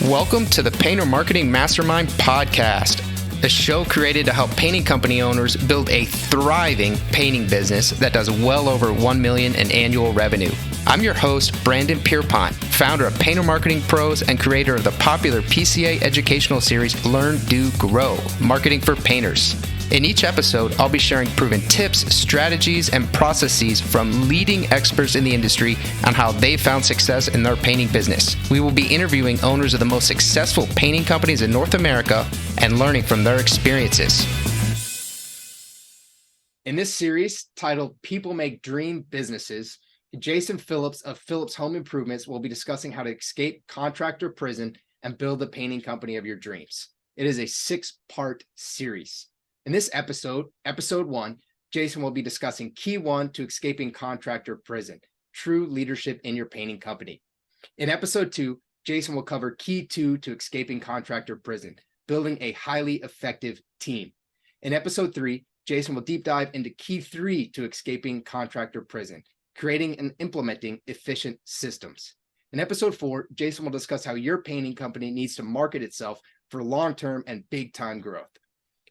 Welcome to the Painter Marketing Mastermind podcast, a show created to help painting company owners build a thriving painting business that does well over $1 million in annual revenue. I'm your host, Brandon Pierpont, founder of Painter Marketing Pros and creator of the popular PCA educational series, Learn, Do, Grow, Marketing for Painters. In each episode, I'll be sharing proven tips, strategies, and processes from leading experts in the industry on how they found success in their painting business. We will be interviewing owners of the most successful painting companies in North America and learning from their experiences. In this series, titled People Make Dream Businesses, Jason Phillips of Phillips Home Improvements will be discussing how to escape contractor prison and build the painting company of your dreams. It is a 6-part series. In this episode 1, Jason will be discussing Key 1 to escaping contractor prison, true leadership in your painting company. In episode 2, Jason will cover Key 2 to escaping contractor prison, building a highly effective team. In episode 3, Jason will deep dive into Key 3 to escaping contractor prison, creating and implementing efficient systems. In episode 4, Jason will discuss how your painting company needs to market itself for long-term and big-time growth.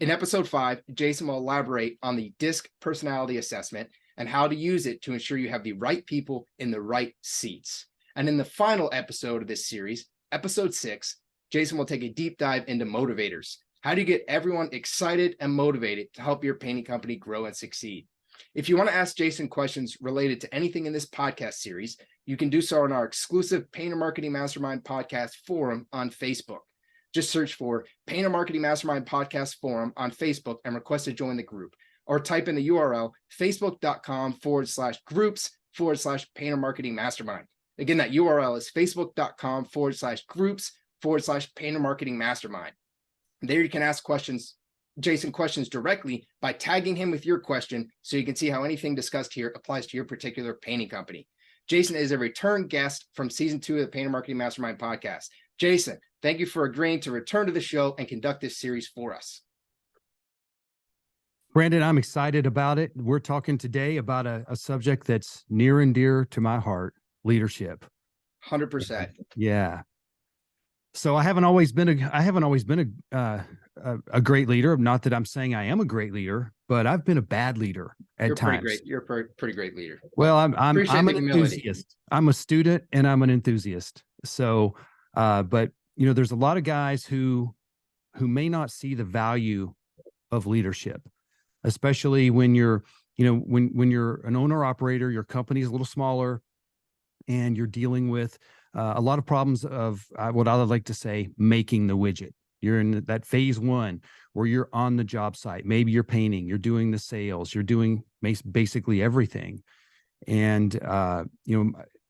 In episode 5, Jason will elaborate on the DISC personality assessment and how to use it to ensure you have the right people in the right seats. And in the final episode of this series, episode 6, Jason will take a deep dive into motivators. How do you get everyone excited and motivated to help your painting company grow and succeed? If you want to ask Jason questions related to anything in this podcast series, you can do so on our exclusive Painter Marketing Mastermind podcast forum on Facebook. Just search for Painter Marketing Mastermind Podcast Forum on Facebook and request to join the group, or type in the URL facebook.com/groups/Painter Marketing Mastermind. Again, that URL is facebook.com/groups/Painter Marketing Mastermind. There you can ask Jason questions directly by tagging him with your question so you can see how anything discussed here applies to your particular painting company. Jason is a return guest from season 2 of the Painter Marketing Mastermind podcast. Jason, thank you for agreeing to return to the show and conduct this series for us. Brandon, I'm excited about it. We're talking today about a subject that's near and dear to my heart, leadership. 100%. Yeah. So I haven't always been a great leader. Not that I'm saying I am a great leader, but I've been a bad leader at times. You're a pretty great leader. Well, I'm an enthusiast. I'm a student and I'm an enthusiast. So, but you know, there's a lot of guys who may not see the value of leadership, especially when you're, when you're an owner operator, your company is a little smaller, and you're dealing with a lot of problems of what I would like to say, making the widget. You're in that phase 1 where you're on the job site. Maybe you're painting, you're doing the sales, you're doing basically everything. And,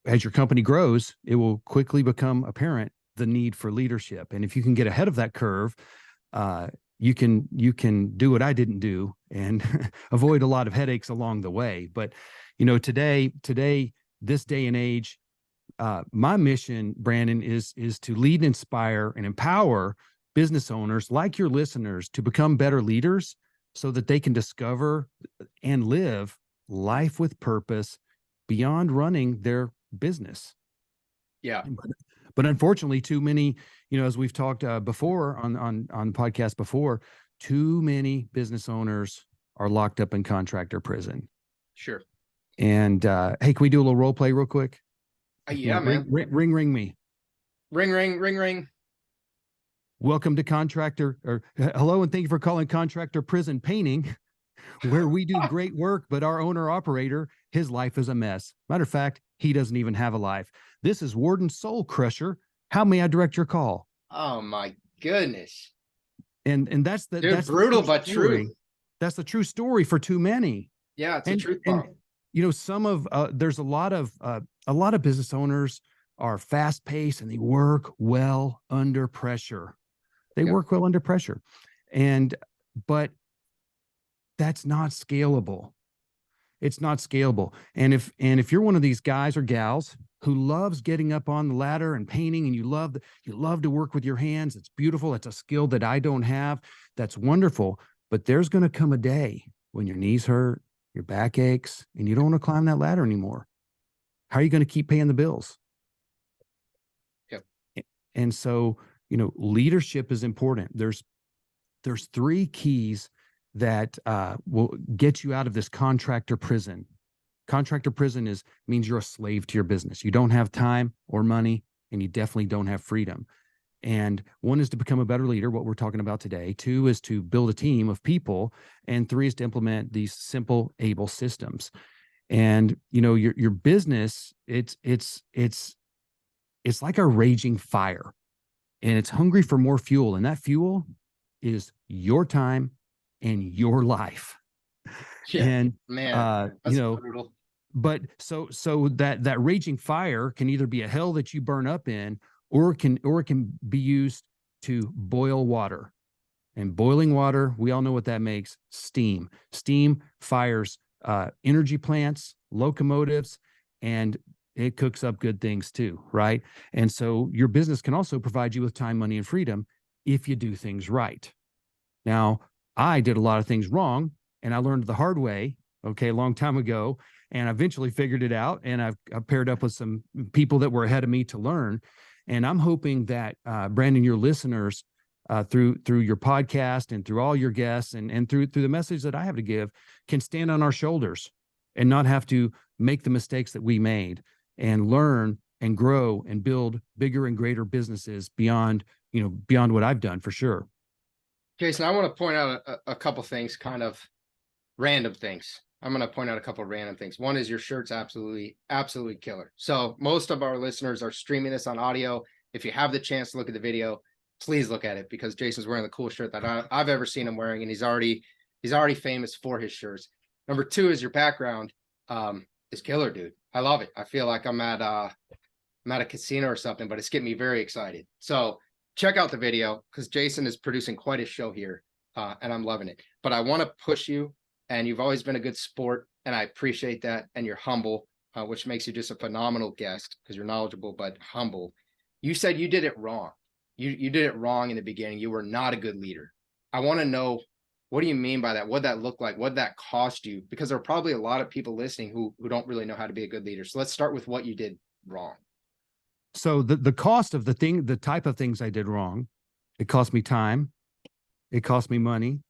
as your company grows, it will quickly become apparent the need for leadership. And if you can get ahead of that curve, you can do what I didn't do and avoid a lot of headaches along the way. But, today, this day and age, my mission, Brandon, is to lead, inspire, and empower business owners like your listeners to become better leaders so that they can discover and live life with purpose beyond running their business. Yeah. But unfortunately, too many, as we've talked before on podcasts before, too many business owners are locked up in contractor prison. Sure. And hey, can we do a little role play real quick? Yeah, man. Ring me. Ring. Welcome to hello, and thank you for calling Contractor Prison Painting, where we do great work, but our owner operator, his life is a mess. Matter of fact, he doesn't even have a life. This is Warden Soul Crusher. How may I direct your call? Oh my goodness. And that's that's brutal but true. That's the true story for too many. Yeah, it's a truth bomb. There's a lot of business owners are fast paced and they work well under pressure. Work well under pressure. But that's not scalable. It's not scalable. And if you're one of these guys or gals who loves getting up on the ladder and painting, and you love to work with your hands, it's beautiful. It's a skill that I don't have. That's wonderful. But there's going to come a day when your knees hurt, your back aches, and you don't want to climb that ladder anymore. How are you going to keep paying the bills? Yep. And so leadership is important. There's three keys that will get you out of this contractor prison. Contractor prison means you're a slave to your business. You don't have time or money, and you definitely don't have freedom. And one is to become a better leader, what we're talking about today. Two is to build a team of people. And three is to implement these simple, able systems. And, your business, it's like a raging fire, and it's hungry for more fuel. And that fuel is your time and your life. Yeah, and man, that's brutal. But so that raging fire can either be a hell that you burn up in, or it can be used to boil water. And boiling water, we all know what that makes: steam. Steam fires energy plants, locomotives, and it cooks up good things too, right? And so your business can also provide you with time, money, and freedom if you do things right. Now, I did a lot of things wrong, and I learned the hard way, a long time ago, and I eventually figured it out, and I've paired up with some people that were ahead of me to learn. And I'm hoping that, Brandon, your listeners, through your podcast and through all your guests and through the message that I have to give, can stand on our shoulders and not have to make the mistakes that we made, and learn and grow and build bigger and greater businesses beyond what I've done, for sure. Jason, I want to point out a couple things, kind of random things. I'm going to point out a couple of random things. One is your shirt's absolutely killer. So most of our listeners are streaming this on audio. If you have the chance to look at the video, please look at it, because Jason's wearing the coolest shirt that I've ever seen him wearing, and he's already famous for his shirts. Number two is your background is killer, dude. I love it. I feel like I'm at a casino or something, but it's getting me very excited. So check out the video, because Jason is producing quite a show here, and I'm loving it. But I want to push you, and you've always been a good sport, and I appreciate that. And you're humble, which makes you just a phenomenal guest, because you're knowledgeable but humble. You said you did it wrong. You did it wrong in the beginning. You were not a good leader. I want to know, what do you mean by that? What'd that look like? What'd that cost you? Because there are probably a lot of people listening who don't really know how to be a good leader. So let's start with what you did wrong. So the cost of the type of things I did wrong, it cost me time, it cost me money,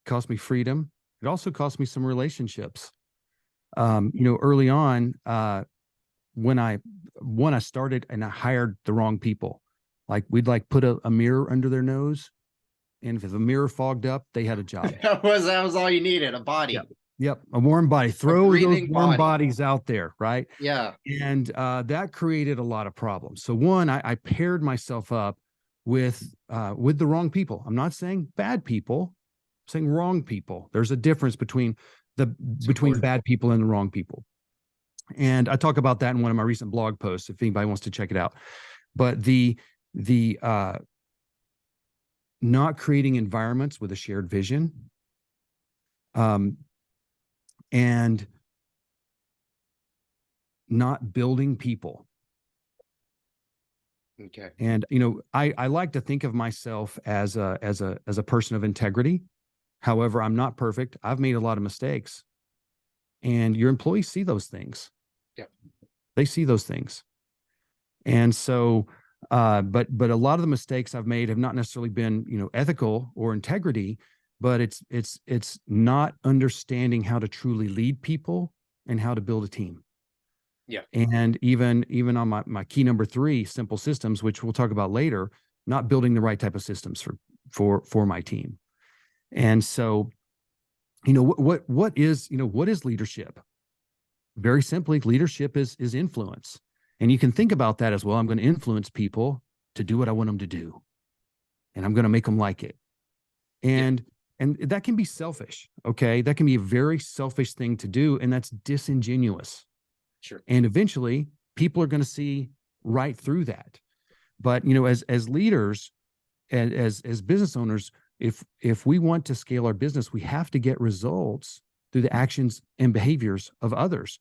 it cost me freedom. It also cost me some relationships. Early on, when I started and I hired the wrong people, like we'd put a mirror under their nose, and if the mirror fogged up, they had a job. that was all you needed, a body. Yep. A warm body. Throw those warm body. bodies out there, right? Yeah. And that created a lot of problems. So one, I paired myself up with the wrong people. I'm not saying bad people, I'm saying wrong people. There's a difference between bad people and the wrong people. And I talk about that in one of my recent blog posts, if anybody wants to check it out. But the not creating environments with a shared vision, and not building people. Okay. And I like to think of myself as a person of integrity. However, I'm not perfect. I've made a lot of mistakes, and your employees see those things. Yeah, they see those things. And so, but a lot of the mistakes I've made have not necessarily been, ethical or integrity, but it's not understanding how to truly lead people and how to build a team. Yeah. And even on my key number 3, simple systems, which we'll talk about later, not building the right type of systems for my team. And so, what is leadership? Very simply, leadership is influence. And you can think about that as, well, I'm going to influence people to do what I want them to do, and I'm going to make them like it. And that can be selfish. Okay. That can be a very selfish thing to do. And that's disingenuous. Sure. And eventually people are going to see right through that. But, as leaders, as business owners, if we want to scale our business, we have to get results through the actions and behaviors of others.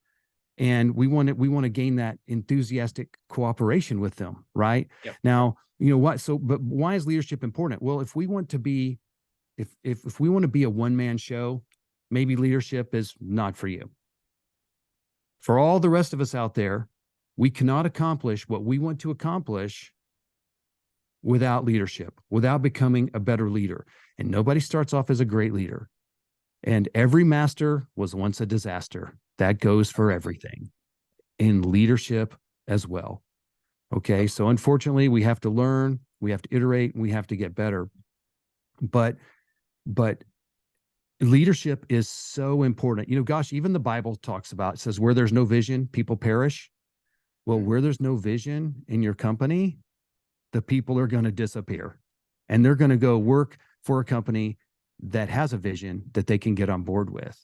And we want to gain that enthusiastic cooperation with them. Right. Yep. Now, but why is leadership important? Well, if we want to be a one-man show, maybe leadership is not for you. For all the rest of us out there, we cannot accomplish what we want to accomplish without leadership, without becoming a better leader. And nobody starts off as a great leader. And every master was once a disaster. That goes for everything in leadership as well. Okay. So unfortunately, we have to learn, we have to iterate, we have to get better. But leadership is so important. You know, gosh, even the Bible talks about, it says where there's no vision, people perish. Well, where there's no vision in your company, the people are going to disappear, and they're going to go work for a company that has a vision that they can get on board with.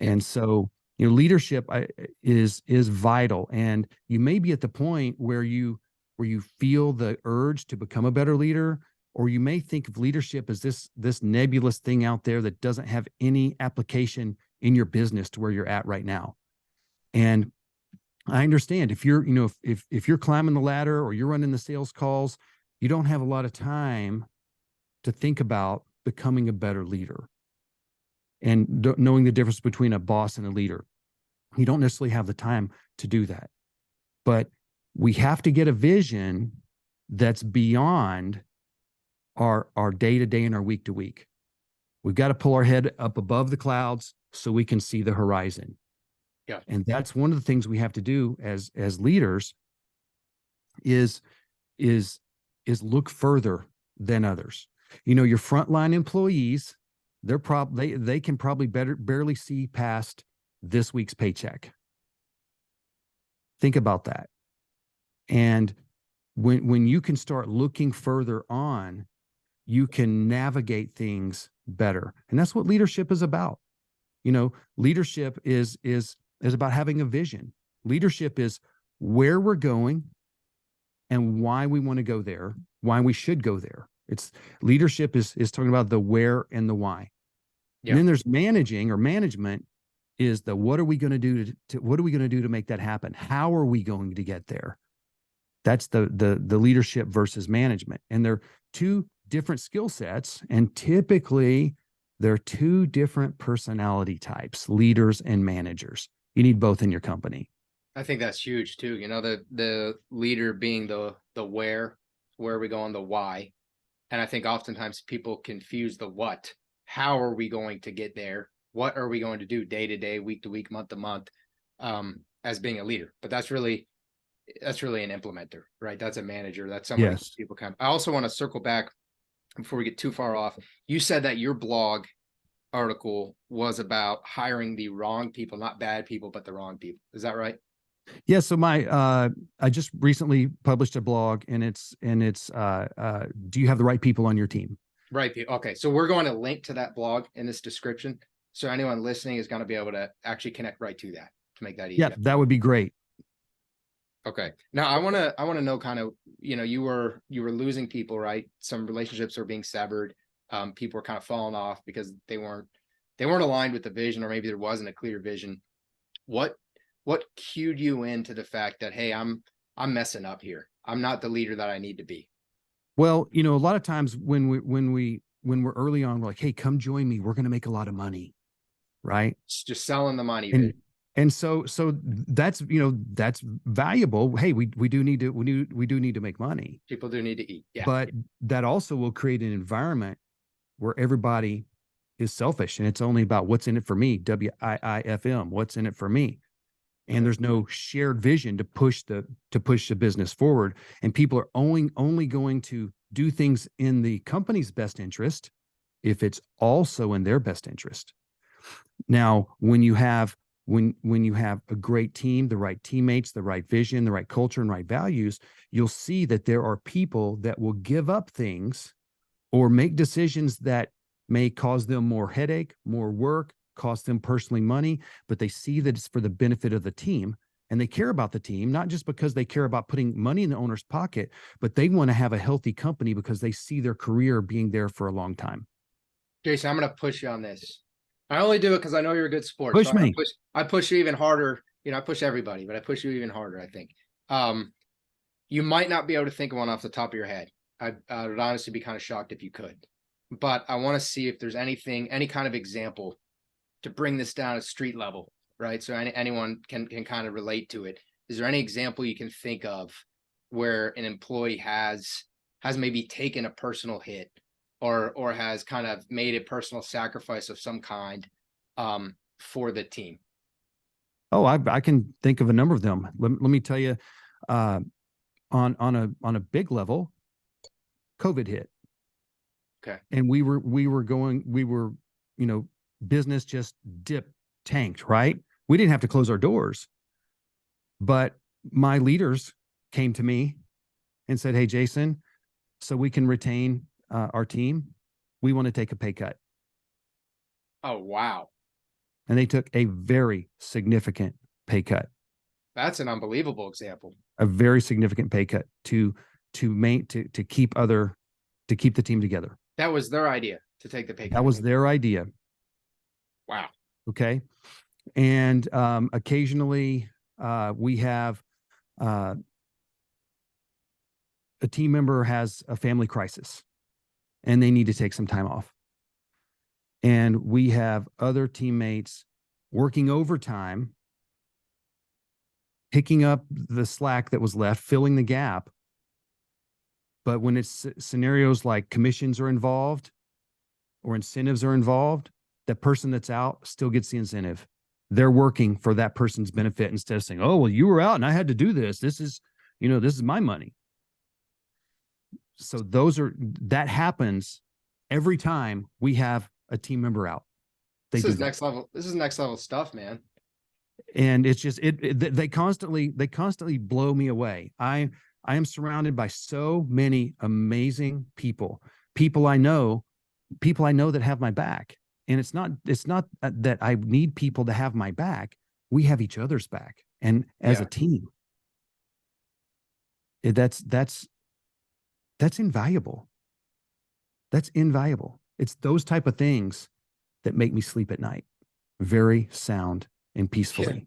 And so, you know, leadership is vital. And you may be at the point where you feel the urge to become a better leader, or you may think of leadership as this nebulous thing out there that doesn't have any application in your business to where you're at right now. And I understand if you're, you know, if you're climbing the ladder or you're running the sales calls, you don't have a lot of time to think about becoming a better leader and knowing the difference between a boss and a leader. You don't necessarily have the time to do that. But we have to get a vision that's beyond our day-to-day and our week-to-week. We've got to pull our head up above the clouds so we can see the horizon. Yeah. And that's one of the things we have to do as leaders is look further than others. You know, your frontline employees, they can probably barely see past this week's paycheck. Think about that. And when you can start looking further on, you can navigate things better. And that's what leadership is about. You know, leadership is about having a vision. Leadership is where we're going and why we want to go there, why we should go there. It's leadership is talking about the where and the why. Yeah. And then there's managing or management is the what are we going to do to make that happen? How are we going to get there? That's the leadership versus management. And they're two different skill sets, and typically they're two different personality types, leaders and managers. You need both in your company. I think that's huge too. You know, the leader being the where are we going, the why. And I think oftentimes people confuse the what. How are we going to get there? What are we going to do day to day, week to week, month to month, as being a leader? But that's really an implementer, right? That's a manager. That's somebody Yes. people come. I also want to circle back before we get too far off. You said that your blog article was about hiring the wrong people, not bad people, but the wrong people. Is that right? Yeah. So I just recently published a blog, and it's do you have the right people on your team? Right. Okay. So we're going to link to that blog in this description. So anyone listening is going to be able to actually connect right to that to make that easy. Yeah, that would be great. Okay. Now I want to know kind of, you know, you were losing people, right? Some relationships are being severed. People were kind of falling off because they weren't aligned with the vision, or maybe there wasn't a clear vision. What cued you into the fact that, hey, I'm messing up here. I'm not the leader that I need to be. Well, you know, a lot of times when we're early on, we're like, hey, come join me. We're going to make a lot of money. Right. It's just selling the money. And so that's, you know, that's valuable. Hey, we do need to make money. People do need to eat. Yeah. But that also will create an environment where everybody is selfish, and it's only about what's in it for me. WIIFM, what's in it for me? And there's no shared vision to push the business forward. And people are only going to do things in the company's best interest if it's also in their best interest. Now, when you have a great team, the right teammates, the right vision, the right culture, and right values, you'll see that there are people that will give up things or make decisions that may cause them more headache, more work, cost them personally money, but they see that it's for the benefit of the team, and they care about the team, not just because they care about putting money in the owner's pocket, but they want to have a healthy company because they see their career being there for a long time. Jason, I'm going to push you on this. I only do it because I know you're a good sport. Push me. I push you even harder. You know, I push everybody, but I push you even harder, I think. You might not be able to think of one off the top of your head. I would honestly be kind of shocked if you could. But I want to see if there's any kind of example to bring this down at street level, right? So anyone can kind of relate to it. Is there any example you can think of where an employee has has maybe taken a personal hit or has kind of made a personal sacrifice of some kind for the team? Oh, I can think of a number of them. Let me tell you, on a big level, COVID hit. Okay. And we were, you know, business just tanked, right? We didn't have to close our doors, but my leaders came to me and said, "Hey, Jason, so we can retain our team, we want to take a pay cut." Oh, wow. And they took a very significant pay cut, That's an unbelievable example. a very significant pay cut to keep the team together. That was their idea to take the pay cut. That was their idea. Wow. Okay. And occasionally we have a team member has a family crisis and they need to take some time off. And we have other teammates working overtime, picking up the slack that was left, filling the gap. But when it's scenarios like commissions are involved or incentives are involved, that person that's out still gets the incentive. They're working for that person's benefit instead of saying, "Oh, well, you were out and I had to do this. This is my money." So that happens every time we have a team member out. This is next level. This is next level stuff, man. And it's just, they constantly blow me away. I am surrounded by so many amazing people I know that have my back. And it's not that I need people to have my back. We have each other's back. And as a team, that's invaluable. That's invaluable. It's those type of things that make me sleep at night very sound and peacefully. Yeah.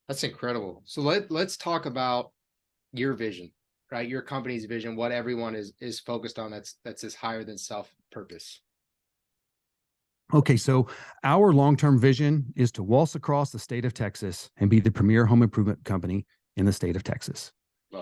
That's incredible. So let's talk about your vision, right? Your company's vision, what everyone is focused on that's this higher than self purpose. Okay, so our long-term vision is to waltz across the state of Texas and be the premier home improvement company in the state of Texas.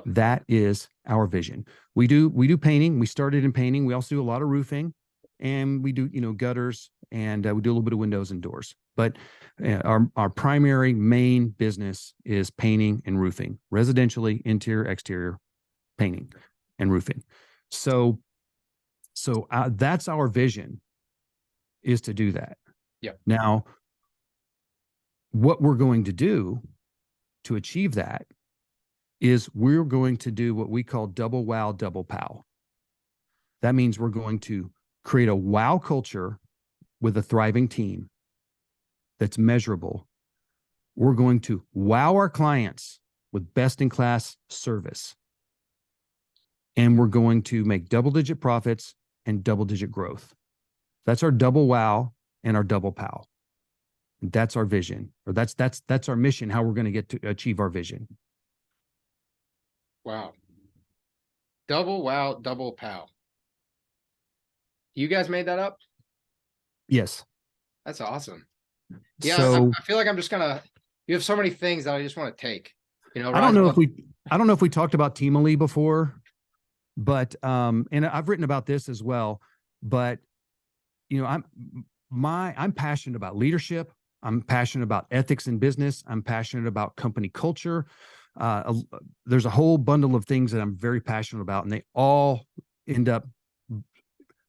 That is our vision. We do painting. We started in painting. We also do a lot of roofing, and we do gutters, and we do a little bit of windows and doors. But our primary main business is painting and roofing, residentially, interior, exterior painting and roofing. So that's our vision, is to do that. Yeah. Now, what we're going to do to achieve that is we're going to do what we call double wow, double pow. That means we're going to create a wow culture with a thriving team that's measurable. We're going to wow our clients with best-in-class service. And we're going to make double-digit profits and double-digit growth. That's our double wow and our double pow. That's our vision, or that's our mission, how we're going to get to achieve our vision. Wow. Double wow, double pow. You guys made that up? Yes. That's awesome. Yeah, so, I feel like I'm just you have so many things that I just want to take. I don't know if we talked about Teamily before, but and I've written about this as well, but I'm passionate about leadership. I'm passionate about ethics in business. I'm passionate about company culture. There's a whole bundle of things that I'm very passionate about, and they all end up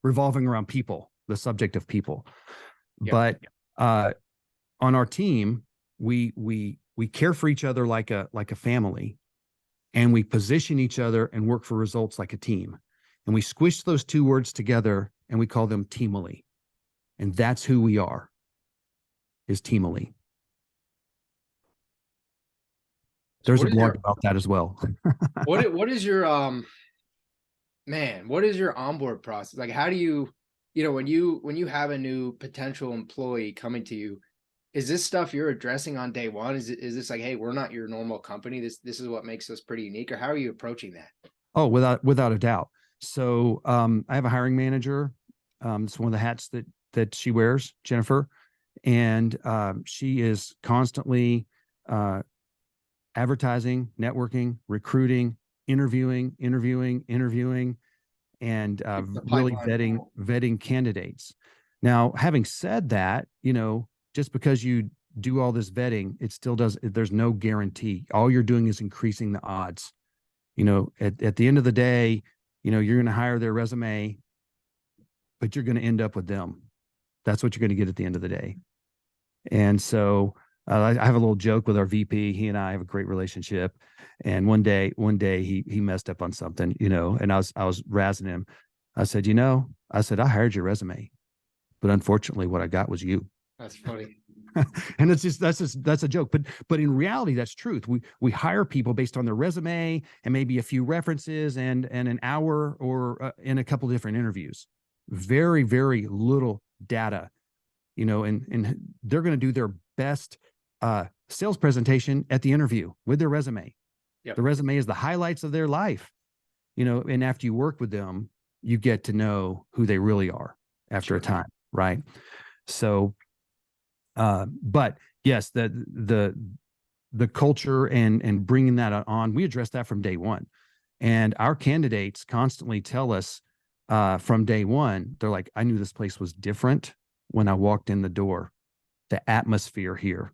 revolving around people, the subject of people. Yeah. But on our team, we care for each other like a family, and we position each other and work for results like a team. And we squish those two words together and we call them Teamily. And that's who we are, is Teamily. There's a blog about that as well. What is your what is your onboard process? Like, how do you, when you have a new potential employee coming to you, is this stuff you're addressing on day one? Is this like, hey, we're not your normal company, this is what makes us pretty unique, or how are you approaching that? Oh, without a doubt. So I have a hiring manager. It's one of the hats that she wears, Jennifer, and she is constantly advertising, networking, recruiting, interviewing, and The really pipeline. vetting candidates. Now, having said that, just because you do all this vetting, it still does. There's no guarantee. All you're doing is increasing the odds. At the end of the day, you're going to hire their resume, but you're going to end up with them. That's what you're going to get at the end of the day. And so I have a little joke with our VP. He and I have a great relationship. And one day he messed up on something, and I was razzing him. I said, I hired your resume, but unfortunately what I got was you. That's funny. And that's a joke, but in reality, that's truth. We hire people based on their resume and maybe a few references and an hour or in a couple different interviews. Very, very little data, and they're going to do their best sales presentation at the interview with their resume. Yep. The resume is the highlights of their life, and after you work with them, you get to know who they really are after a time, right? So, but yes, the culture and bringing that on, we address that from day one, and our candidates constantly tell us from day one, they're like, I knew this place was different when I walked in the door. The atmosphere here,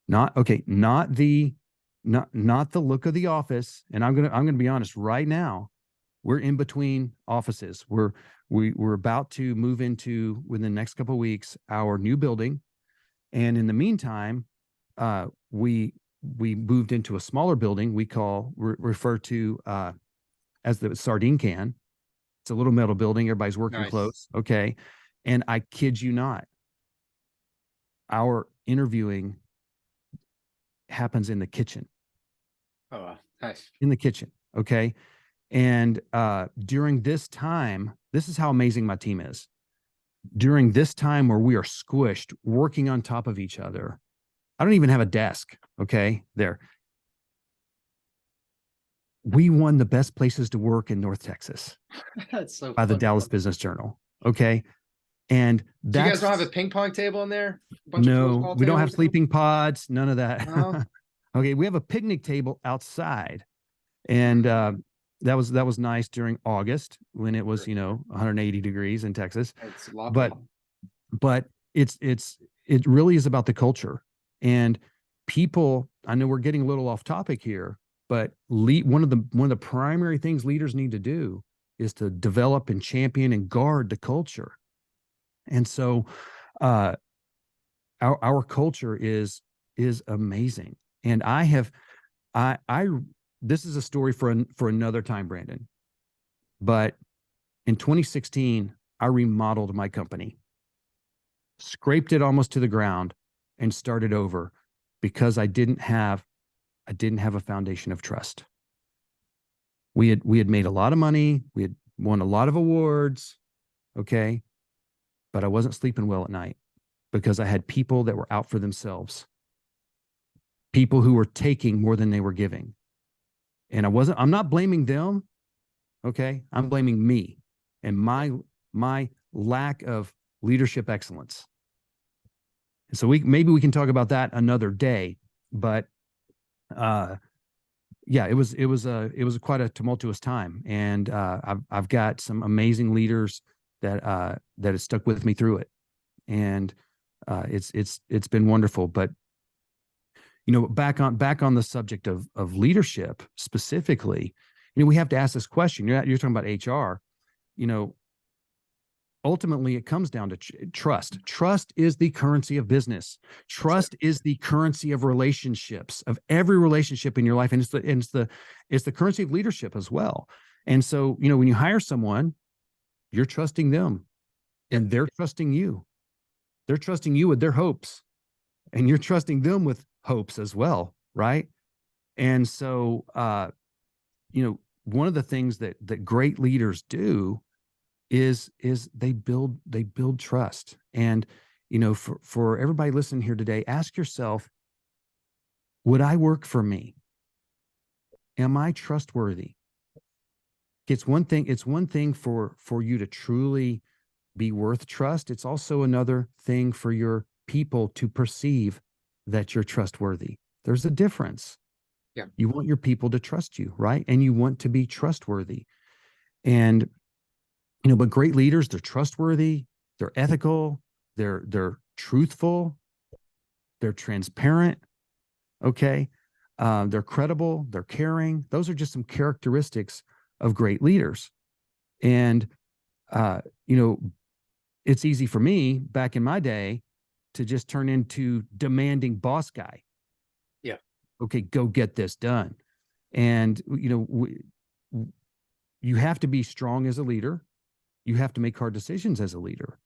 not the look of the office. And I'm gonna be honest right now, we're in between offices. We're about to move into, within the next couple of weeks, our new building. And in the meantime, we moved into a smaller building we refer to as the sardine can. It's a little metal building. Everybody's working Nice. close. Okay. And I kid you not, our interviewing happens in the kitchen. Oh, wow. Nice. In the kitchen. Okay. And during this time, this is how amazing my team is. During this time where we are squished, working on top of each other, I don't even have a desk. Okay. There. We won the best places to work in North Texas. That's so by the funny. Dallas Business Journal. Okay. And So you guys don't have a ping pong table in there? No, we don't have sleeping pods, none of that. No? Okay. We have a picnic table outside. And that was nice during August when it was, 180 degrees in Texas. It's a lot. But it really is about the culture and people. I know we're getting a little off topic here, but one of the primary things leaders need to do is to develop and champion and guard the culture. And so our culture is amazing. And this is a story for another time, Brandon. But in 2016, I remodeled my company, scraped it almost to the ground, and started over because I didn't have a foundation of trust. We had made a lot of money, we had won a lot of awards, okay, but I wasn't sleeping well at night because I had people that were out for themselves, people who were taking more than they were giving. And I'm not blaming them, okay? I'm blaming me and my lack of leadership excellence. And so maybe we can talk about that another day, but yeah, it was quite a tumultuous time, and I've got some amazing leaders that have stuck with me through it, and it's been wonderful. But back on the subject of leadership specifically, we have to ask this question. You're talking about HR, ultimately it comes down to trust. Trust is the currency of business. Trust is the currency of relationships, of every relationship in your life. And it's the currency of leadership as well. And so, when you hire someone, you're trusting them and they're trusting you. They're trusting you with their hopes and you're trusting them with hopes as well. Right. And so, one of the things that great leaders do is they build trust. And for everybody listening here today, ask yourself, would I work for me? Am I trustworthy? It's one thing for you to truly be worth trust. It's also another thing for your people to perceive that you're trustworthy. There's a difference. Yeah. You want your people to trust you, right? And you want to be trustworthy. And But great leaders, they're trustworthy, they're ethical, they're truthful, they're transparent. Okay. They're credible, they're caring. Those are just some characteristics of great leaders. And, uh, you know, it's easy for me back in my day to just turn into demanding boss guy. Yeah. Okay, go get this done. And, you have to be strong as a leader. You have to make hard decisions as a leader.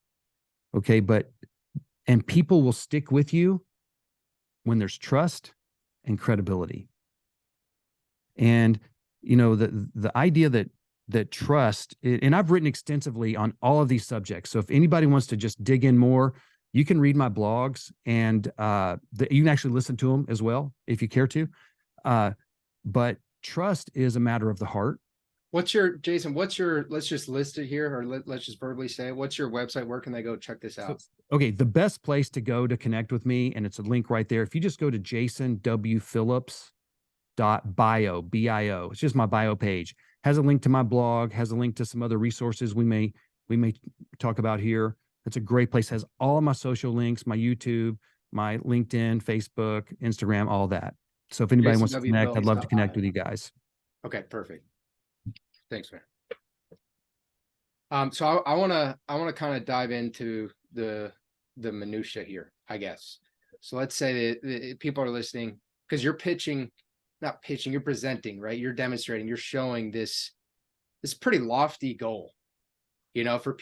Okay. And people will stick with you when there's trust and credibility. And, the idea that trust, and I've written extensively on all of these subjects. So if anybody wants to just dig in more, you can read my blogs, and you can actually listen to them as well if you care to. But trust is a matter of the heart. Jason, let's just list it here, or let's just verbally say it. What's your website? Where can they go check this out? Okay. The best place to go to connect with me, and it's a link right there. If you just go to jasonwphillips.bio, bio, it's just my bio page, has a link to my blog, has a link to some other resources we may talk about here. It's a great place. Has all of my social links, my YouTube, my LinkedIn, Facebook, Instagram, all that. So if anybody wants to connect, I'd love to connect with you guys. Okay, perfect. Thanks, man. So I want to kind of dive into the minutia here, I guess. So let's say that people are listening, because you're not pitching, you're presenting, right? You're demonstrating, you're showing this pretty lofty goal. For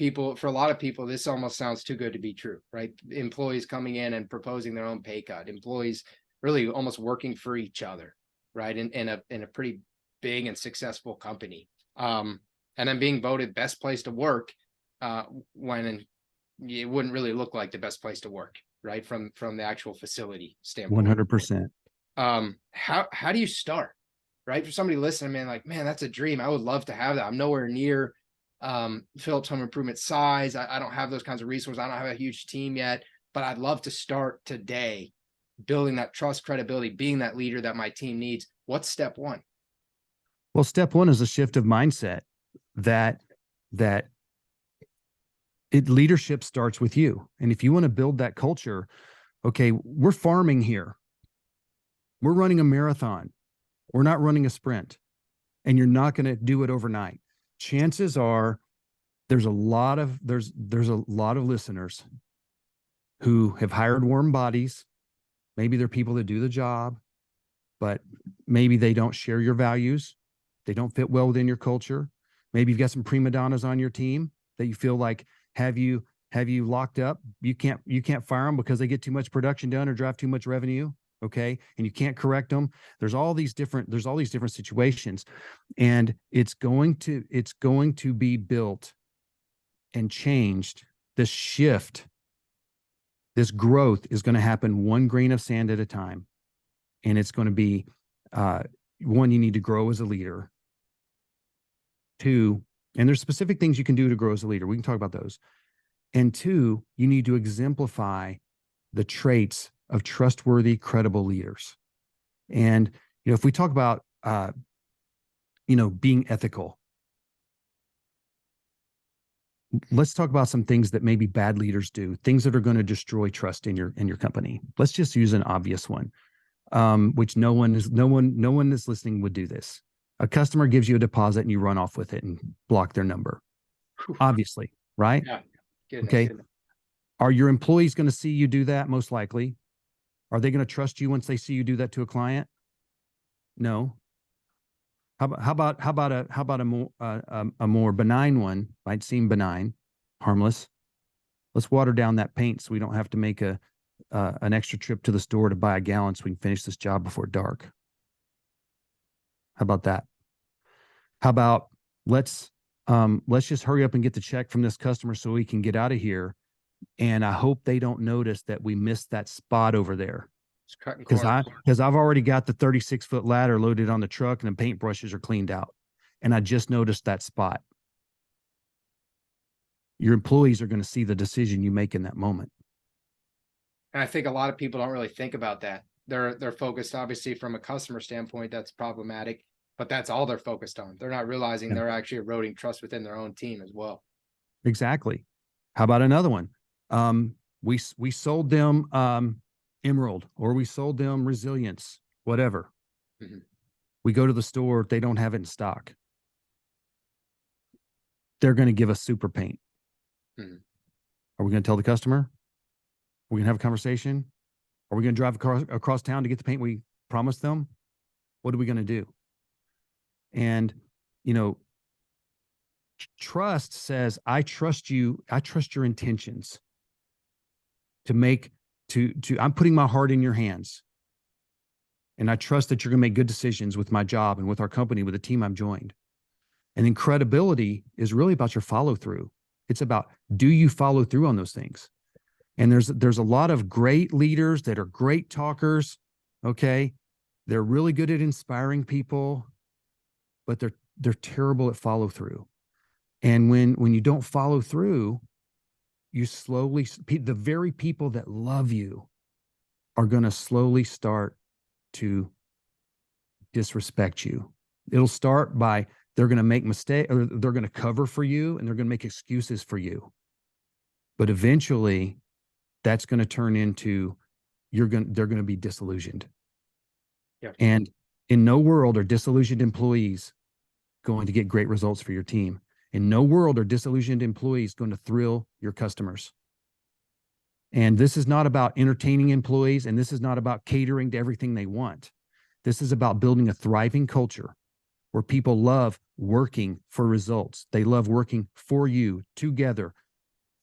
a lot of people, this almost sounds too good to be true, right? Employees coming in and proposing their own pay cut, employees really almost working for each other, right? In a pretty big and successful company. And then being voted best place to work, when it wouldn't really look like the best place to work, right? From the actual facility standpoint. 100%. How do you start, right? For somebody listening, man, that's a dream. I would love to have that. I'm nowhere near Phillips Home Improvement size. I don't have those kinds of resources. I don't have a huge team yet, but I'd love to start today building that trust, credibility, being that leader that my team needs. What's step one? Well, step one is a shift of mindset that leadership starts with you. And if you want to build that culture, okay, we're farming here. We're running a marathon. We're not running a sprint, and you're not going to do it overnight. Chances are there's a lot of listeners who have hired warm bodies. Maybe they're people that do the job, but maybe they don't share your values. They don't fit well within your culture. Maybe you've got some prima donnas on your team that you feel like have you locked up. You can't fire them because they get too much production done or drive too much revenue. Okay. And you can't correct them. There's all these different situations, and it's going to be built and changed. This shift, this growth is going to happen one grain of sand at a time. And it's going to be, one, you need to grow as a leader. Two, and there's specific things you can do to grow as a leader. We can talk about those. And two, you need to exemplify the traits of trustworthy, credible leaders. And, if we talk about, being ethical, let's talk about some things that maybe bad leaders do, things that are going to destroy trust in your company. Let's just use an obvious one, which no one that's listening would do this. A customer gives you a deposit and you run off with it and block their number. Obviously, right? Yeah. Okay. Are your employees going to see you do that? Most likely. Are they going to trust you once they see you do that to a client? No. How about a more benign one? Might seem benign, harmless. Let's water down that paint so we don't have to make an extra trip to the store to buy a gallon so we can finish this job before dark. How about that? How about let's just hurry up and get the check from this customer so we can get out of here. And I hope they don't notice that we missed that spot over there. Because I've already got the 36-foot ladder loaded on the truck and the paintbrushes are cleaned out. And I just noticed that spot. Your employees are going to see the decision you make in that moment. And I think a lot of people don't really think about that. They're focused, obviously, from a customer standpoint, that's problematic, but that's all they're focused on. They're not realizing they're actually eroding trust within their own team as well. Exactly. How about another one? We sold them Emerald, or we sold them Resilience, whatever. Mhm. We go to the store, they don't have it in stock. They're going to give us super paint. Mhm. Are we going to tell the customer? Are we going to have a conversation? Are we going to drive across town to get the paint we promised them? What are we going to do? And, you know, trust says, I trust you. I trust your intentions I'm putting my heart in your hands. And I trust that you're going to make good decisions with my job and with our company, with the team I've joined. And then credibility is really about your follow through. It's about, do you follow through on those things? And there's a lot of great leaders that are great talkers. Okay. They're really good at inspiring people, but they're terrible at follow through. And when you don't follow through, the very people that love you are going to slowly start to disrespect you. It'll start by, they're going to make mistakes, or they're going to cover for you, and they're going to make excuses for you. But eventually that's going to turn into, they're going to be disillusioned. Yeah. And in no world are disillusioned employees going to get great results for your team. In no world are disillusioned employees going to thrill your customers. And this is not about entertaining employees, and this is not about catering to everything they want. This is about building a thriving culture where people love working for results. They love working for you, together,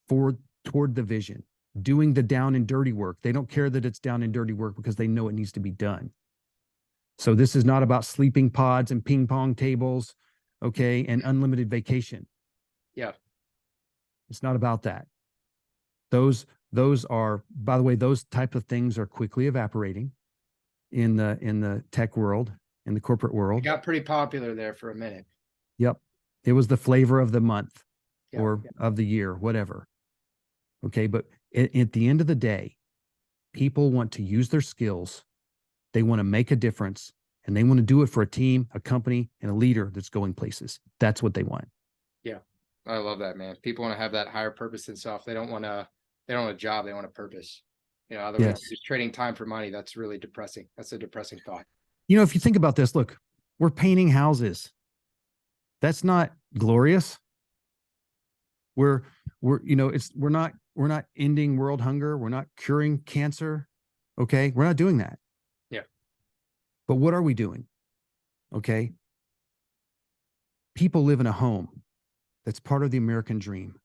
toward the vision, doing the down and dirty work. They don't care that it's down and dirty work because they know it needs to be done. So this is not about sleeping pods and ping pong tables, okay, and unlimited vacation. Yeah. It's not about that. Those are, by the way, those type of things are quickly evaporating in the tech world, in the corporate It world. got pretty popular there for a minute. Yep. It was the flavor of the month, Yeah. or of the year, whatever. Okay. But at the end of the day, people want to use their skills. They want to make a difference, and they want to do it for a team, a company, and a leader that's going places. That's what they want. Yeah. I love that, man. People want to have that higher purpose and stuff. They don't want a job. They want a purpose. You know, otherwise Yes. just trading time for money. That's really depressing. That's a depressing thought. You know, if you think about this, look, we're painting houses. That's not glorious. We're we're not ending world hunger. We're not curing cancer. Okay. We're not doing that. Yeah. But what are we doing? Okay. People live in a home that's part of the American dream.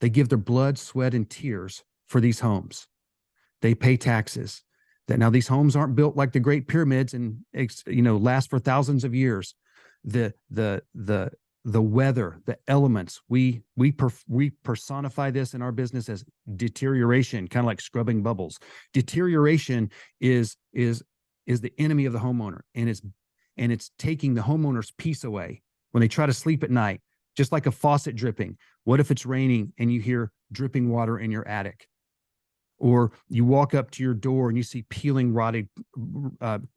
They give their blood, sweat, and tears for these homes. They pay taxes. Now these homes aren't built like the Great Pyramids and last for thousands of years. The weather, the elements, we personify this in our business as deterioration, kind of like scrubbing bubbles. Deterioration is the enemy of the homeowner, and it's taking the homeowner's peace away when they try to sleep at night, just like a faucet dripping. What if it's raining and you hear dripping water in your attic? Or you walk up to your door and you see peeling, rotted,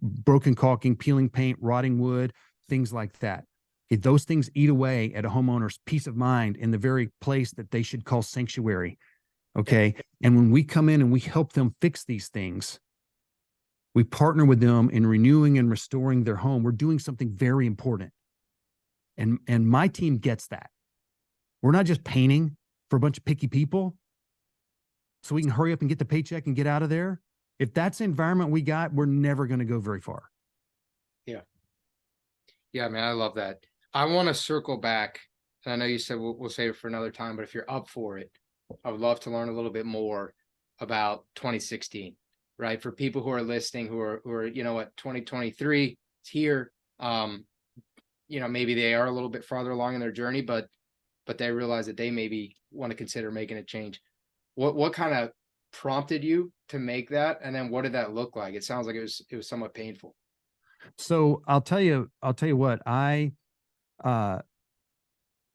broken caulking, peeling paint, rotting wood, things like that. Okay, those things eat away at a homeowner's peace of mind in the very place that they should call sanctuary. Okay. And when we come in and we help them fix these things, we partner with them in renewing and restoring their home. We're doing something very important. And my team gets that. We're not just painting for a bunch of picky people so we can hurry up and get the paycheck and get out of there. If that's the environment we got, we're never going to go very far. Yeah. Yeah, man, I love that. I want to circle back. And I know you said we'll save it for another time, but if you're up for it, I would love to learn a little bit more about 2016, right? For people who are listening, who are, 2023 is here. Maybe they are a little bit farther along in their journey, but they realize that they maybe want to consider making a change. What kind of prompted you to make that? And then what did that look like? It sounds like it was somewhat painful. So I'll tell you what, I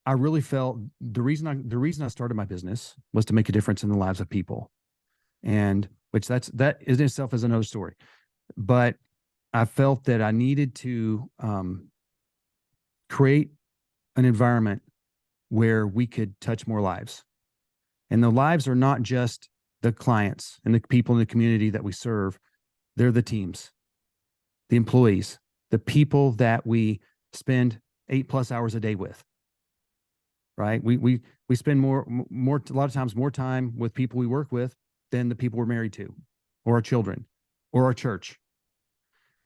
really felt the reason I started my business was to make a difference in the lives of people, and that in itself is another story. But I felt that I needed to create an environment where we could touch more lives. And the lives are not just the clients and the people in the community that we serve. They're the teams, the employees, the people that we spend 8+ hours a day with. Right? We spend a lot of times more time with people we work with than the people we're married to, or our children, or our church.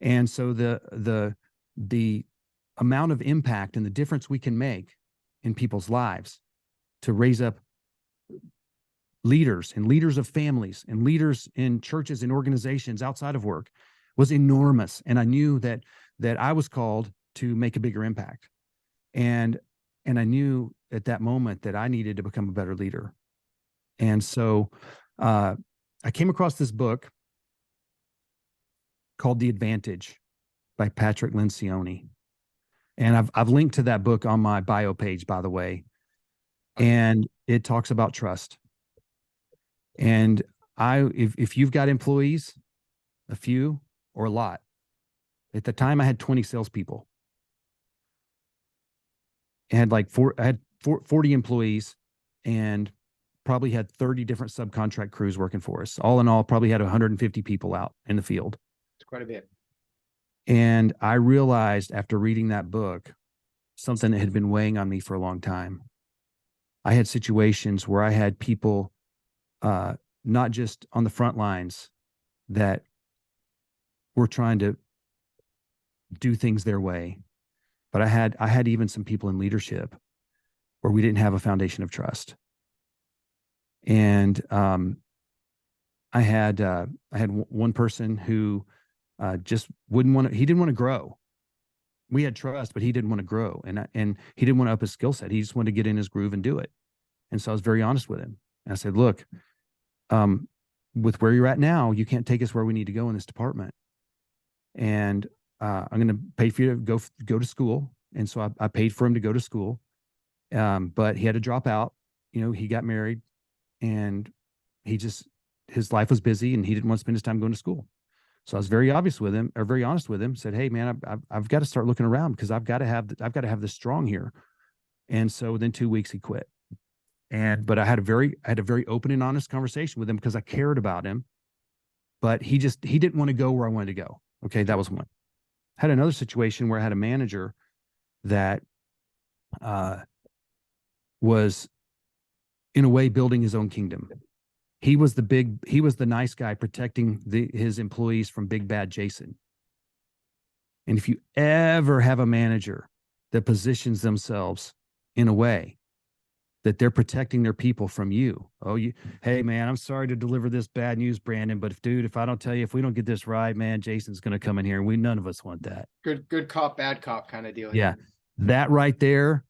And so the amount of impact and the difference we can make in people's lives to raise up leaders and leaders of families and leaders in churches and organizations outside of work was enormous. And I knew that I was called to make a bigger impact. And I knew at that moment that I needed to become a better leader. And so I came across this book called The Advantage by Patrick Lencioni. And I've linked to that book on my bio page, by the way. And it talks about trust. And if you've got employees, a few or a lot, at the time I had 20 salespeople. I had 40 employees and probably had 30 different subcontract crews working for us. All in all, probably had 150 people out in the field. It's quite a bit. And I realized after reading that book, something that had been weighing on me for a long time. I had situations where I had people, not just on the front lines, that were trying to do things their way, but I had even some people in leadership where we didn't have a foundation of trust. And I had one person who just wouldn't want to. He didn't want to grow. We had trust, but he didn't want to grow, and he didn't want to up his skill set. He just wanted to get in his groove and do it. And so I was very honest with him. And I said, "Look, with where you're at now, you can't take us where we need to go in this department. And I'm going to pay for you to go to school." And so I paid for him to go to school, but he had to drop out. He got married, and his life was busy, and he didn't want to spend his time going to school. So I was very honest with him. Said, "Hey, man, I've got to start looking around because I've got to have this strong here." And so within 2 weeks, he quit. But I had a very open and honest conversation with him because I cared about him. But he didn't want to go where I wanted to go. Okay, that was one. I had another situation where I had a manager that was in a way building his own kingdom. He was the nice guy protecting his employees from big bad Jason. And if you ever have a manager that positions themselves in a way that they're protecting their people from you. Hey man, I'm sorry to deliver this bad news, Brandon, but if I don't tell you, if we don't get this right, man, Jason's going to come in here, and none of us want that. Good cop, bad cop kind of deal. Yeah. That right there,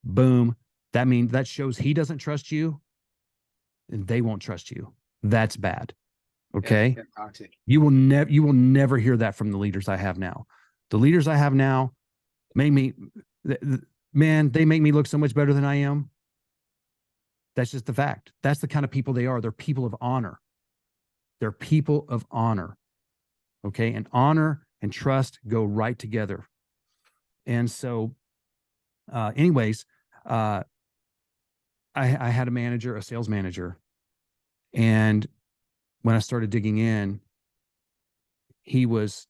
boom. That shows he doesn't trust you, and they won't trust you. That's bad. Okay. Yeah, toxic. You will never hear that from the leaders I have now. The leaders I have now they make me look so much better than I am. That's just the fact. That's the kind of people they are. They're people of honor. They're people of honor. Okay. And honor and trust go right together. And so, anyways, I had a sales manager. And when I started digging in, he was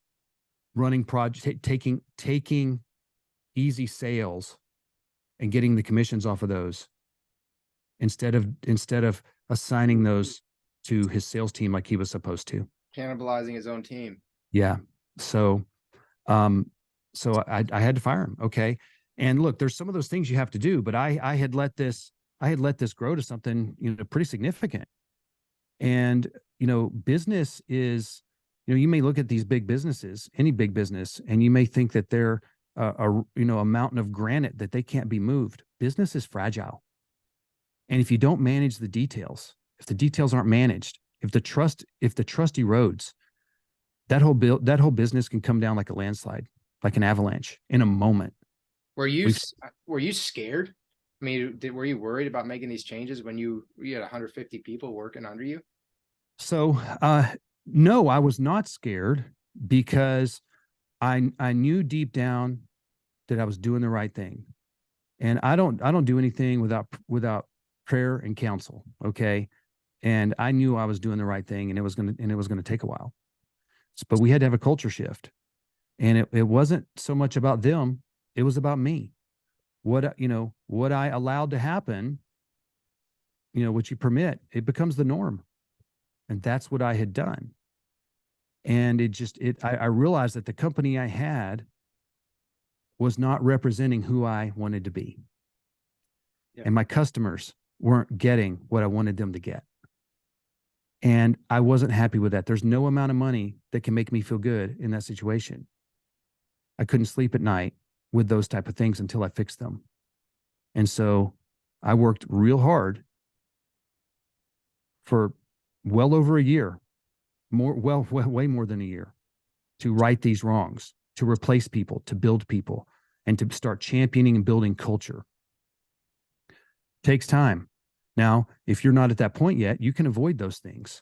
running projects, taking easy sales and getting the commissions off of those instead of assigning those to his sales team like he was supposed to. Cannibalizing his own team. Yeah. So I had to fire him. Okay. And look, there's some of those things you have to do, but I had let this grow to something, pretty significant. And, business is, you may look at these big businesses, any big business, and you may think that they're a mountain of granite that they can't be moved. Business is fragile. And if you don't manage the details, if the details aren't managed, if the trust erodes, that whole business can come down like a landslide, like an avalanche in a moment. Were you scared? I mean, were you worried about making these changes when you had 150 people working under you? So, no, I was not scared because I knew deep down that I was doing the right thing. And I don't do anything without prayer and counsel. Okay. And I knew I was doing the right thing, and it was going to take a while, but we had to have a culture shift. And it wasn't so much about them. It was about me. What I allowed to happen, what you permit, it becomes the norm. And that's what I had done. And I realized that the company I had was not representing who I wanted to be. Yeah. And my customers weren't getting what I wanted them to get. And I wasn't happy with that. There's no amount of money that can make me feel good in that situation. I couldn't sleep at night with those type of things until I fixed them. And so I worked real hard for well over a year, way more than a year, to right these wrongs, to replace people, to build people, and to start championing and building culture. Takes time. Now, if you're not at that point yet, you can avoid those things.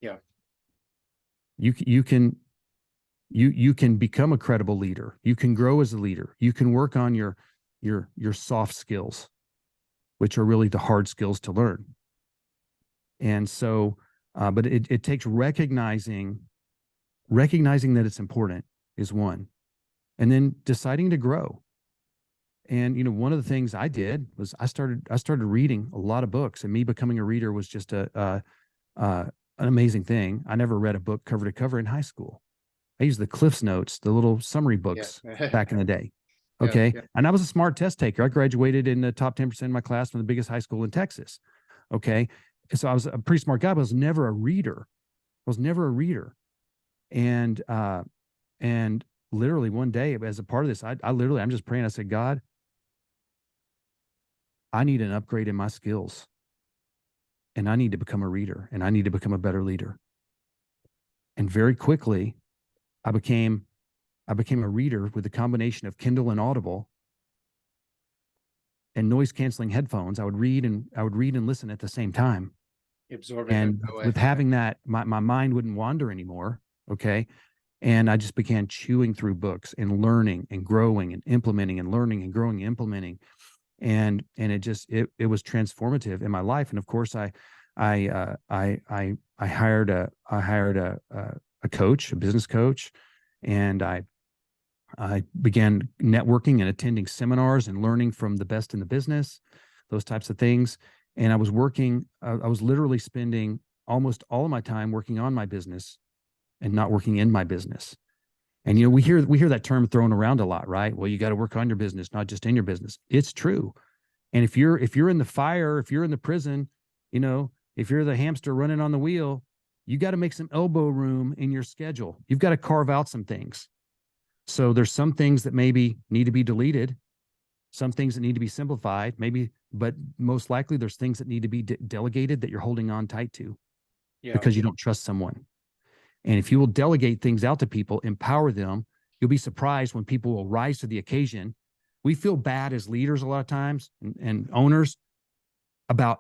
Yeah. You can become a credible leader. You can grow as a leader. You can work on your soft skills, which are really the hard skills to learn. And so, but it takes recognizing that it's important is one, and then deciding to grow. And, one of the things I did was I started reading a lot of books, and me becoming a reader was just an amazing thing. I never read a book cover to cover in high school. I used the Cliff's Notes, the little summary books back in the day. Okay. Yeah. And I was a smart test taker. I graduated in the top 10% of my class from the biggest high school in Texas. Okay. So I was a pretty smart guy, but I was never a reader. And literally one day, as a part of this, I'm just praying. I said, God, I need an upgrade in my skills, and I need to become a reader, and I need to become a better leader. And very quickly, I became a reader with a combination of Kindle and Audible and noise canceling headphones. I would read and listen at the same time. Absorbing and with having that, my mind wouldn't wander anymore. Okay. And I just began chewing through books and learning and growing and implementing and learning and growing and implementing. And it was transformative in my life. And of course, I hired a coach, a business coach, and I began networking and attending seminars and learning from the best in the business, those types of things. And I was literally spending almost all of my time working on my business and not working in my business. And, we hear that term thrown around a lot, right? Well, you got to work on your business, not just in your business. It's true. And if you're in the fire, if you're in the prison, if you're the hamster running on the wheel, you got to make some elbow room in your schedule. You've got to carve out some things. So there's some things that maybe need to be deleted, some things that need to be simplified, maybe, but most likely there's things that need to be delegated that you're holding on tight to because you don't trust someone. And if you will delegate things out to people, empower them, you'll be surprised when people will rise to the occasion. We feel bad as leaders a lot of times and owners about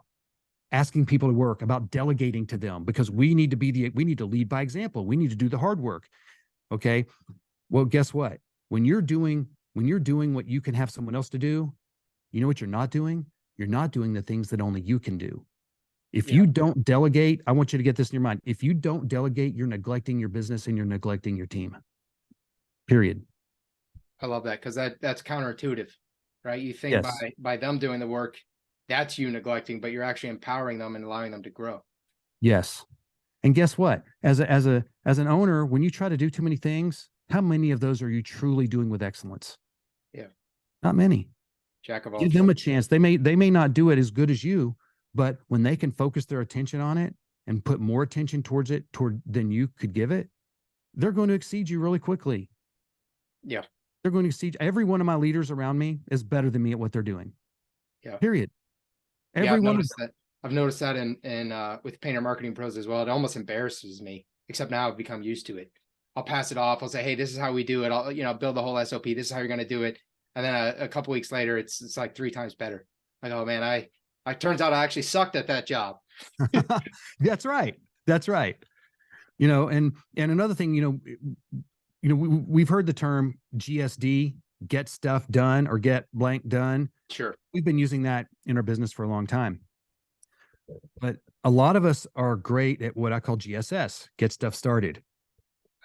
asking people to work, about delegating to them, because we need to lead by example. We need to do the hard work. Okay. Well, guess what? When you're doing what you can have someone else to do, you know what you're not doing? You're not doing the things that only you can do. If you don't delegate, I want you to get this in your mind. If you don't delegate, you're neglecting your business and you're neglecting your team. Period. I love that, because that's counterintuitive, right? You think by them doing the work, that's you neglecting, but you're actually empowering them and allowing them to grow. Yes. And guess what? As an owner, when you try to do too many things, how many of those are you truly doing with excellence? Yeah. Not many. Jack of all Give them a chance. They may not do it as good as you, but when they can focus their attention on it and put more attention towards it than you could give it, they're going to exceed you really quickly. Yeah. They're going to exceed. Every one of my leaders around me is better than me at what they're doing. Yeah. Period. I've noticed that in with Painter Marketing Pros as well. It almost embarrasses me, except now I've become used to it. I'll pass it off. I'll say, hey, this is how we do it. I'll build the whole SOP. This is how you're going to do it. And then a couple weeks later, it's like 3 times better. Like, oh man, I turns out I actually sucked at that job. That's right. And another thing, we've heard the term GSD, get stuff done or get blank done. Sure. We've been using that in our business for a long time. But a lot of us are great at what I call GSS, get stuff started.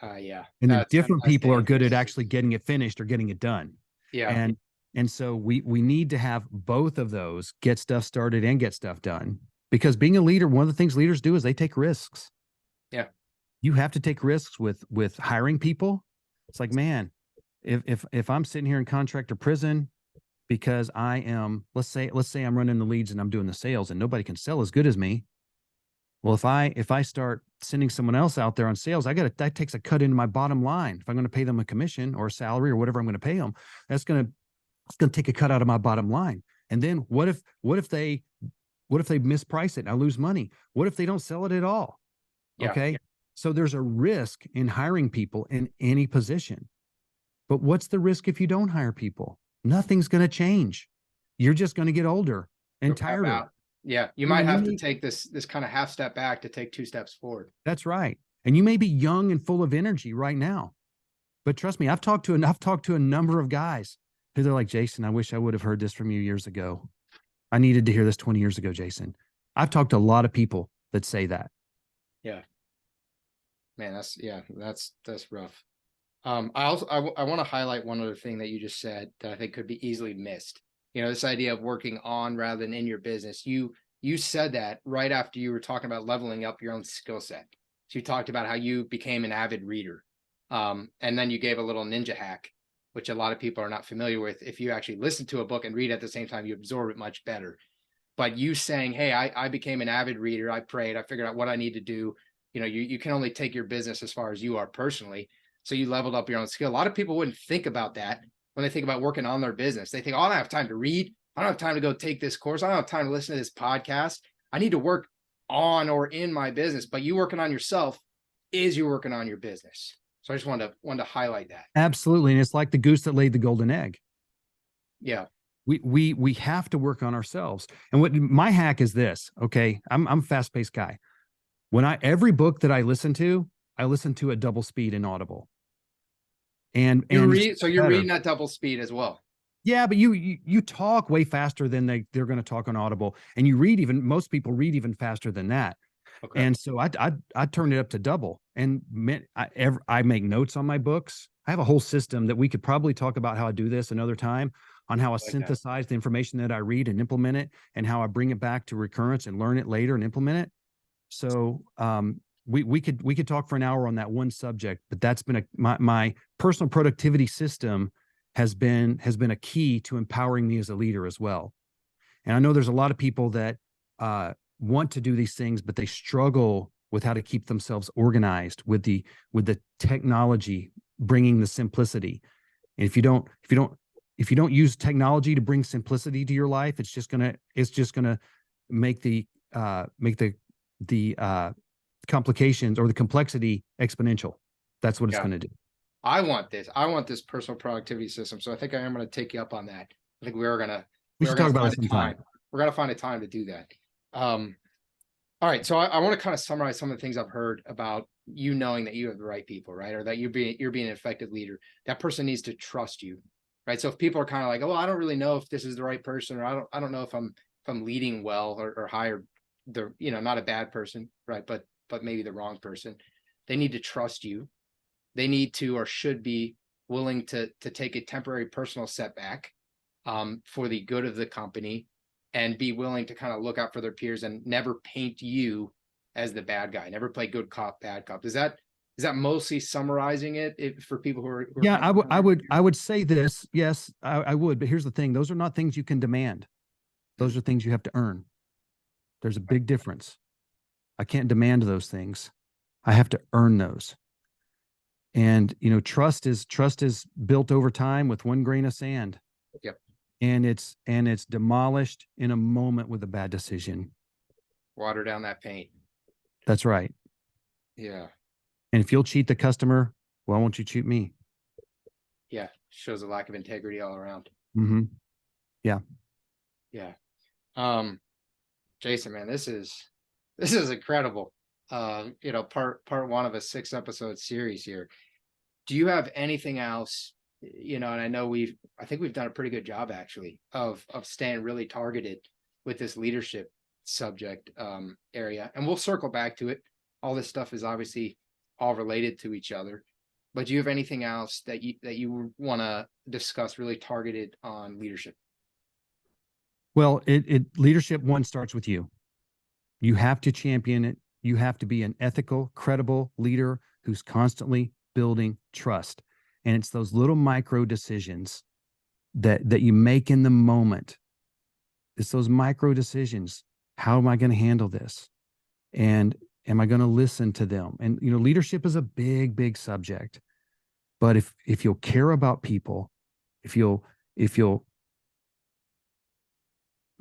Yeah. And then different That's people are good at dangerous. actually getting it finished or getting it done. Yeah. And so we need to have both of those, get stuff started and get stuff done. Because being a leader, one of the things leaders do is they take risks. Yeah. You have to take risks with hiring people. It's like, man, if I'm sitting here in contractor prison because I am, let's say I'm running the leads and I'm doing the sales and nobody can sell as good as me. Well, if I start sending someone else out there on sales, that takes a cut into my bottom line. If I'm going to pay them a commission or a salary or whatever I'm going to pay them, it's going to take a cut out of my bottom line. And then what if they misprice it and I lose money? What if they don't sell it at all? Yeah. Okay. So there's a risk in hiring people in any position. But what's the risk if you don't hire people? Nothing's going to change. You're just going to get older and You'll tap tireder. out. Yeah. You might have to take this kind of half step back to take 2 steps forward. That's right. And you may be young and full of energy right now, but trust me, I've talked to a number of guys who they're like, Jason, I wish I would have heard this from you years ago. I needed to hear this 20 years ago, Jason. I've talked to a lot of people that say that. Yeah. Man, that's rough. I want to highlight one other thing that you just said that I think could be easily missed. This idea of working on rather than in your business. You said that right after you were talking about leveling up your own skill set. So you talked about how you became an avid reader. And then you gave a little ninja hack, which a lot of people are not familiar with. If you actually listen to a book and read at the same time, you absorb it much better. But you saying, hey, I became an avid reader. I prayed. I figured out what I need to do. You can only take your business as far as you are personally. So you leveled up your own skill. A lot of people wouldn't think about that when they think about working on their business. They think, oh, I don't have time to read. I don't have time to go take this course. I don't have time to listen to this podcast. I need to work on or in my business. But you working on yourself is you working on your business. So I just wanted to highlight that. Absolutely. And it's like the goose that laid the golden egg. Yeah. We have to work on ourselves. And what my hack is this. Okay. I'm a fast-paced guy. Every book that I listen to at double speed in Audible. And you're reading at double speed as well. Yeah, but you talk way faster than they're going to talk on Audible, and most people read even faster than that. Okay. And so I turn it up to double, and I make notes on my books. I have a whole system that we could probably talk about how I do this another time, on how I synthesize the information that I read and implement it, and how I bring it back to recurrence and learn it later and implement it. So we could talk for an hour on that one subject, but that's been my personal productivity system has been a key to empowering me as a leader as well. And I know there's a lot of people that want to do these things, but they struggle with how to keep themselves organized with the technology bringing the simplicity. And if you don't use technology to bring simplicity to your life, it's just gonna make the complications or the complexity exponential. That's what it's going to do. I want this personal productivity system. So I think I am going to take you up on that. I think we should talk about it sometime. We're going to find a time to do that. All right. So I want to kind of summarize some of the things I've heard about you knowing that you have the right people, right? Or that you're being an effective leader. That person needs to trust you, right? So if people are kind of like, oh, I don't really know if this is the right person, or I don't know if I'm leading well or hire not a bad person, right? But maybe the wrong person. They need to trust you. They need to or should be willing to take a temporary personal setback for the good of the company, and be willing to kind of look out for their peers and never paint you as the bad guy. Never play good cop, bad cop. Is that mostly summarizing it for people who are yeah, I would say this. Yes, I would. But here's the thing. Those are not things you can demand. Those are things you have to earn. There's a big difference. I can't demand those things. I have to earn those. And trust is built over time with one grain of sand. Yep. And it's demolished in a moment with a bad decision. Water down that paint. That's right. Yeah. And if you'll cheat the customer, why won't you cheat me? Yeah. Shows a lack of integrity all around. Mm-hmm. Yeah. Yeah. Jason, man, this is incredible. Part one of a 6-episode series here. Do you have anything else? And I know I think we've done a pretty good job actually of staying really targeted with this leadership subject area, and we'll circle back to it. All this stuff is obviously all related to each other. But do you have anything else that you want to discuss really targeted on leadership? Well, leadership one starts with you. You have to champion it. You have to be an ethical, credible leader who's constantly building trust. And it's those little micro decisions that you make in the moment. It's those micro decisions. How am I going to handle this? And am I going to listen to them? And, leadership is a big, big subject. But if you'll care about people, if you'll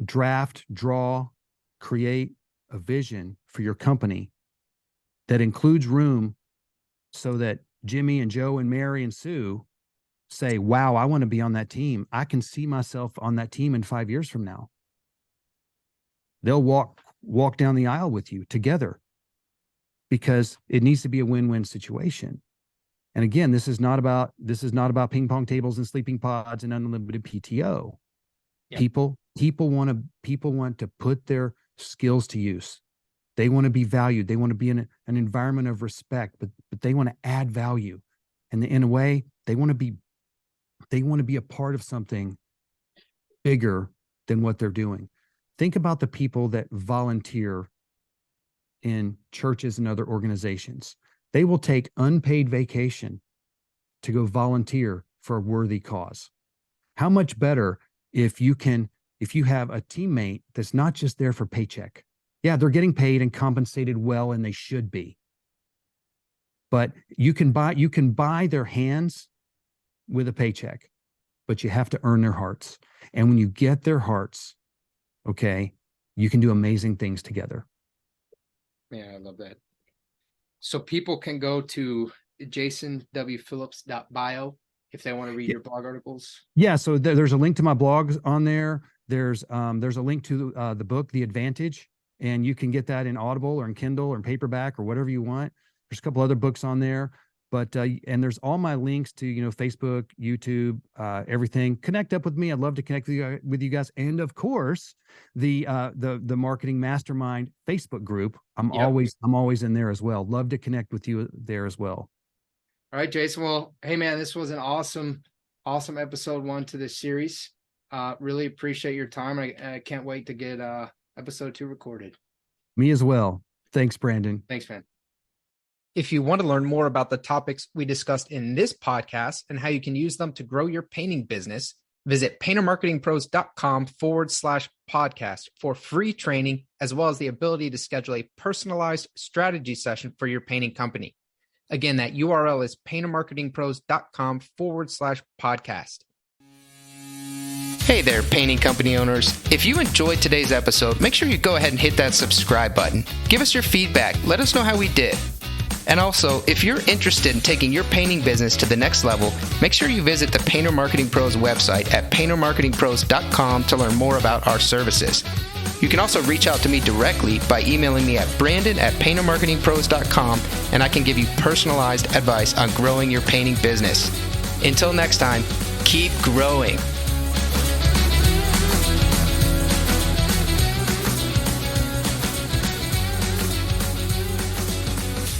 draft, draw, create a vision for your company that includes room so that Jimmy and Joe and Mary and Sue say, wow, I want to be on that team. I can see myself on that team in 5 years from now. They'll walk down the aisle with you together because it needs to be a win-win situation. And again, this is not about ping pong tables and sleeping pods and unlimited PTO. Yeah. People want to put their skills to use. They want to be valued. They want to be in an environment of respect, but they want to add value. And in a way, they want to be a part of something bigger than what they're doing. Think about the people that volunteer in churches and other organizations. They will take unpaid vacation to go volunteer for a worthy cause. How much better if you have a teammate that's not just there for paycheck. Yeah, they're getting paid and compensated well, and they should be. But you can buy their hands with a paycheck, but you have to earn their hearts. And when you get their hearts, okay, you can do amazing things together. Yeah, I love that. So people can go to jasonwphillips.bio if they want to read your blog articles. Yeah, so there's a link to my blog on there. There's a link to the book, The Advantage, and you can get that in Audible or in Kindle or in paperback or whatever you want. There's a couple other books on there, but and there's all my links to Facebook, YouTube, everything. Connect up with me. I'd love to connect with you guys, and of course the Marketing Mastermind Facebook group. I'm always in there as well. Love to connect with you there as well. All right, Jason. Well, hey man, this was an awesome episode 1 to this series. Really appreciate your time. I can't wait to get episode 2 recorded. Me as well. Thanks, Brandon. Thanks, man. If you want to learn more about the topics we discussed in this podcast and how you can use them to grow your painting business, visit paintermarketingpros.com/podcast for free training, as well as the ability to schedule a personalized strategy session for your painting company. Again, that URL is paintermarketingpros.com/podcast. Hey there, painting company owners. If you enjoyed today's episode, make sure you go ahead and hit that subscribe button. Give us your feedback. Let us know how we did. And also, if you're interested in taking your painting business to the next level, make sure you visit the Painter Marketing Pros website at paintermarketingpros.com to learn more about our services. You can also reach out to me directly by emailing me at brandon@paintermarketingpros.com, and I can give you personalized advice on growing your painting business. Until next time, keep growing.